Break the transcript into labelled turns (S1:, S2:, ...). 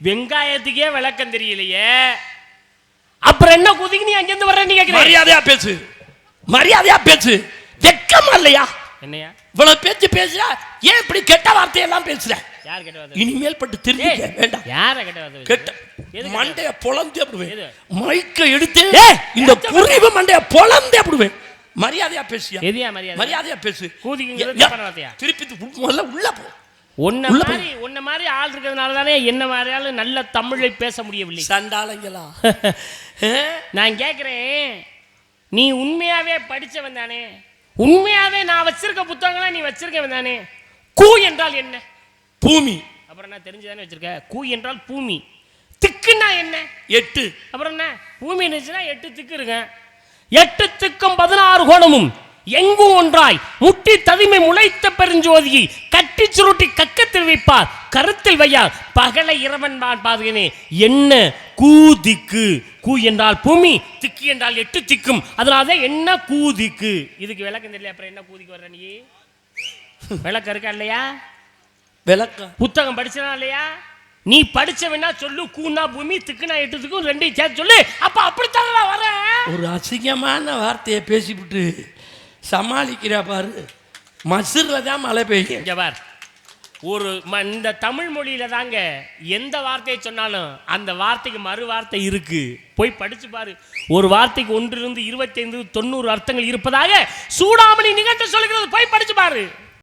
S1: வெங்காயத்துக்கே விளக்கம் தெரியலையே, அப்புறம் என்ன குதிக்கு நீ அங்கிருந்து வர்ற? நீ கேக்குற
S2: மரியாதையா பேசு, மரியாதையா பேசு. வெக்கமா இல்லையா?
S1: என்னையா
S2: இவ்வளவு பேச்சு பேசுற? ஏன் இப்படி கெட்ட வார்த்தையெல்லாம் பேசுற?
S1: யார் கெட்ட வார்த்தை?
S2: இனிமேல் பட்டு தெரிஞ்சுக்க வேண்டாம்.
S1: யார கெட்ட வார்த்தை?
S2: கெட்ட மண்டைய பொளந்தே அப்படிவேன். மைக்க எடுத்து இந்த புரிவு மண்டைய பொளந்தே அப்படிவேன். மரியாதையா பேசியா?
S1: எதியா மரியாதை?
S2: மரியாதையா பேசு.
S1: கூதிக்குங்கிறது தப்பான வார்த்தையா?
S2: திருப்பி முதல்ல உள்ள போ.
S1: உன்ன மாதிரி ஆள் இருக்கிறதுனால தானே என்ன மாதிரியாலும் நல்ல தமிழை பேச முடியவில்லை.
S2: சண்டாளங்களா?
S1: நான் கேட்கிறேன், நீ உண்மையாவே படிச்சவன் தானே? உண்மையாவே நான் வச்சிருக்க புத்தகங்கள நீ வச்சிருக்கவன் தானே? கூ என்றால் என்ன?
S2: பூமி.
S1: அப்புறம் என்ன தெரிஞ்சுதானே வச்சிருக்க? கூ என்றால் பூமி. திக்குன்னா என்ன?
S2: 8.
S1: அப்புறம் என்ன? பூமி இருந்துச்சுன்னா 8 திக்கு இருக்கு. 8 திக்கும் 16 கோணமும் எங்கும் ஒன்றாய் முட்டி ததிமை முளைத்த பெருஞ்சோதியை கட்டி சுருட்டி கக்கத்தில் வைப்பார், கருத்தில் வையார், பகலை இரவன் பாதுகனே. என்ன கூ திக்கு? கூ என்றால் பூமி, திக்கு என்றால் 8 திக்கும். அதனால என்ன கூ திக்கு? இதுக்கு விளக்கம் தெரியல. அப்புறம் என்ன கூதிக்கு வர்ற நீ? விளக்கம் இருக்கா இல்லையா?
S2: விளக்கம்
S1: புத்தகம் படிச்சனா இல்லையா? நீ படிச்சவனா சொல்லு. கூனா பூமி, திக்குனா 8 திக்கும், ரெண்டையும் சேர்த்து சொல்லு. அப்ப அப்படித்தான் வர.
S2: ஒரு அசிங்கமான வார்த்தையை பேசிவிட்டு சமாளிக்கிறா பாரு. மசுறதான் மழை பெய்யும்.
S1: இங்க பார், ஒரு இந்த தமிழ் மொழியில தாங்க எந்த வார்த்தையை சொன்னாலும் அந்த வார்த்தைக்கு மறு வார்த்தை இருக்கு. போய் படிச்சு பாரு. ஒரு வார்த்தைக்கு 1 to 25 90 அர்த்தங்கள் இருப்பதாக சூடாமணி நிகழ்ச்சி சொல்கிறது. போய் படிச்சு பாரு.